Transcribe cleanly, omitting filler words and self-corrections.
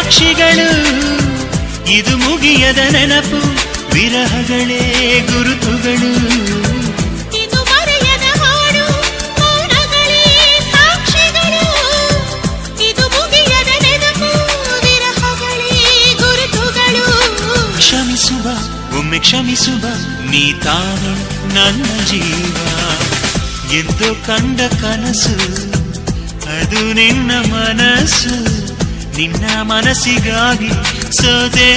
ಸಾಕ್ಷಿಗಳು. ಇದು ಮುಗಿಯದ ನೆನಪು, ವಿರಹಗಳೇ ಗುರುತುಗಳು. ಇದು ಮರೆಯದ ಹಾಡು, ಮೌನಗಳೇ ಸಾಕ್ಷಿಗಳು. ಇದು ಮುಗಿಯದ ನೆನಪು, ವಿರಹಗಳೇ ಗುರುತುಗಳು. ಕ್ಷಮಿಸುವ, ಒಮ್ಮೆ ಕ್ಷಮಿಸುವ, ನೀ ತಾನೆ ನನ್ನ ಜೀವ. ಎಂದು ಕಂಡ ಕನಸು ಅದು ನಿನ್ನ ಮನಸ್ಸು. ನಿನ್ನ ಮನಸ್ಸಿಗಾಗಿ ಸೋದೆ